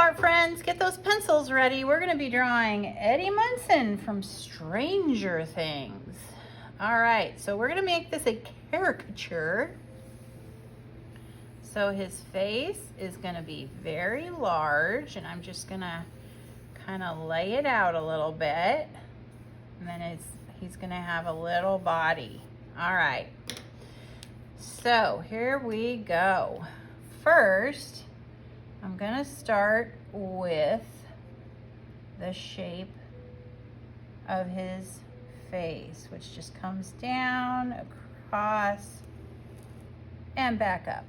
art friends, get those pencils ready. We're going to be drawing Eddie Munson from Stranger Things. All right, so we're going to make this a caricature. So his face is going to be very large, and I'm just going to kind of lay it out a little bit. And then he's going to have a little body. All right, so here we go. First, I'm going to start with the shape of his face, which just comes down, across, and back up,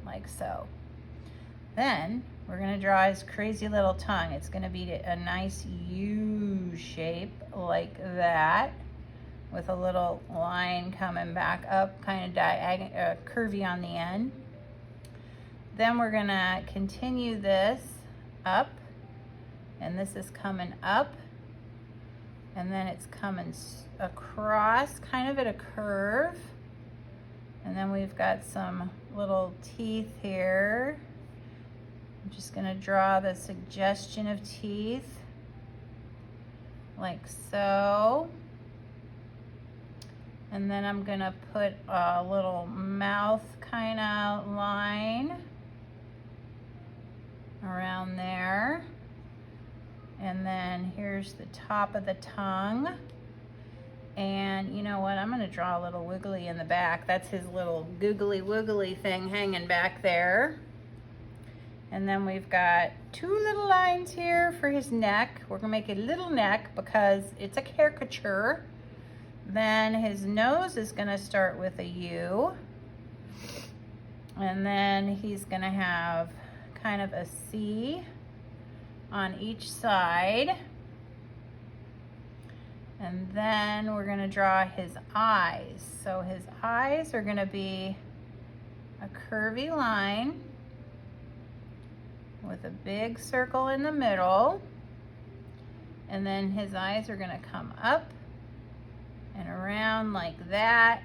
like so. Then we're going to draw his crazy little tongue. It's going to be a nice U shape like that, with a little line coming back up, kind of curvy on the end. Then we're gonna continue this up, and this is coming up, and then it's coming across, kind of at a curve. And then we've got some little teeth here. I'm just gonna draw the suggestion of teeth, like so. And then I'm gonna put a little mouth kind of line around there. And then here's the top of the tongue. And you know what, I'm gonna draw a little wiggly in the back. That's his little googly wiggly thing hanging back there. And then we've got two little lines here for his neck. We're gonna make a little neck because it's a caricature. Then his nose is gonna start with a U. And then he's gonna have kind of a C on each side. And then we're gonna draw his eyes. So his eyes are gonna be a curvy line with a big circle in the middle. And then his eyes are gonna come up and around like that.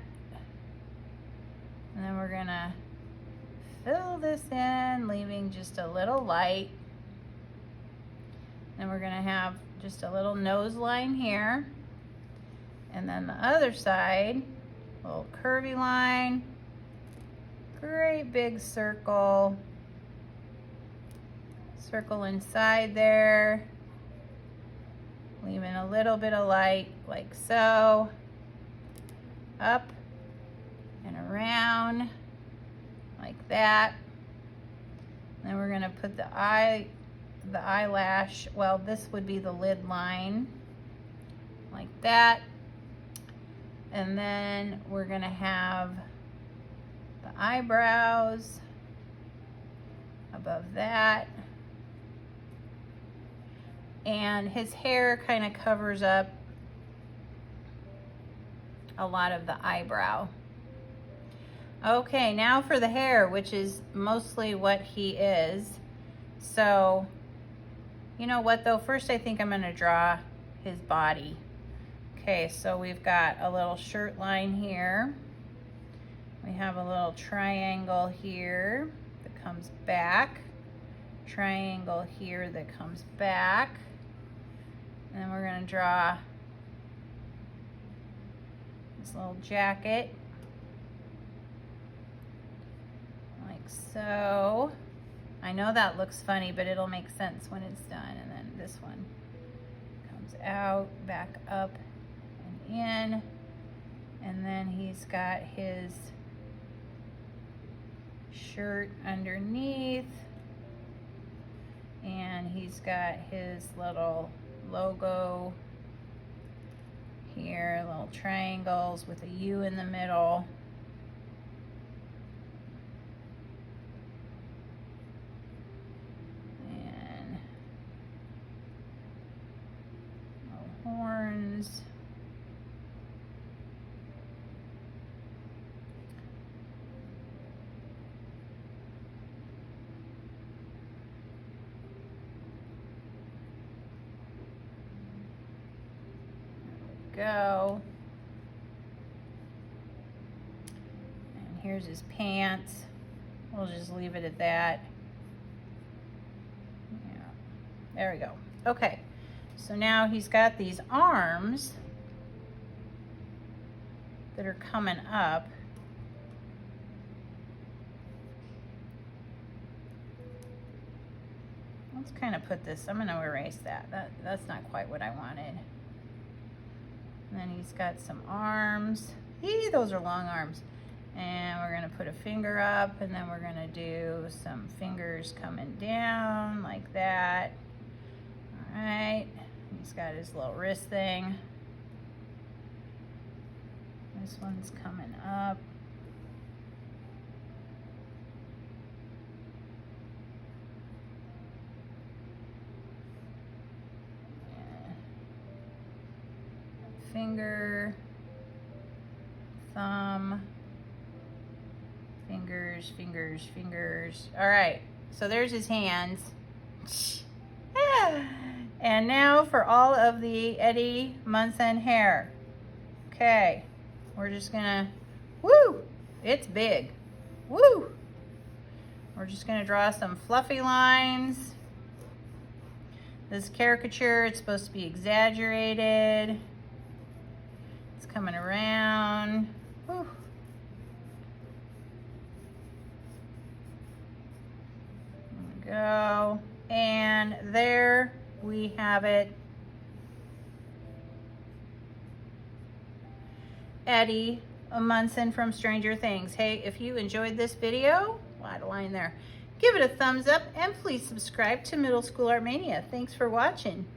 And then we're gonna fill this in, leaving just a little light. Then we're gonna have just a little nose line here. And then the other side, a little curvy line, great big circle. Circle inside there, leaving a little bit of light, like so. Up and around, like that. And then we're gonna put the eyelash, well, this would be the lid line, like that. And then we're gonna have the eyebrows above that. And his hair kind of covers up a lot of the eyebrow. Okay, now for the hair, which is mostly what he is. So, you know what though? First I think I'm gonna draw his body. Okay, so we've got a little shirt line here. We have a little triangle here that comes back. Triangle here that comes back. And then we're gonna draw this little jacket, like so. I know that looks funny, but it'll make sense when it's done. And then this one comes out, back up and in. And then he's got his shirt underneath. And he's got his little logo here, little triangles with a U in the middle. And little horns. Go. And here's his pants. We'll just leave it at that. There we go. Okay, so now he's got these arms that are coming up. Let's kind of put this, I'm going to erase that. That's not quite what I wanted. And then he's got some arms. Those are long arms. And we're going to put a finger up, and then we're going to do some fingers coming down like that. All right. He's got his little wrist thing. This one's coming up. Finger, thumb, fingers, fingers, fingers. All right, so there's his hands. And now for all of the Eddie Munson hair. Okay, we're just gonna, woo, it's big, woo. We're just gonna draw some fluffy lines. This caricature, it's supposed to be exaggerated. Coming around. Whew. There we go. And there we have it. Eddie Munson from Stranger Things. Hey, if you enjoyed this video, add a line there. Give it a thumbs up and please subscribe to Middle School Art Mania. Thanks for watching.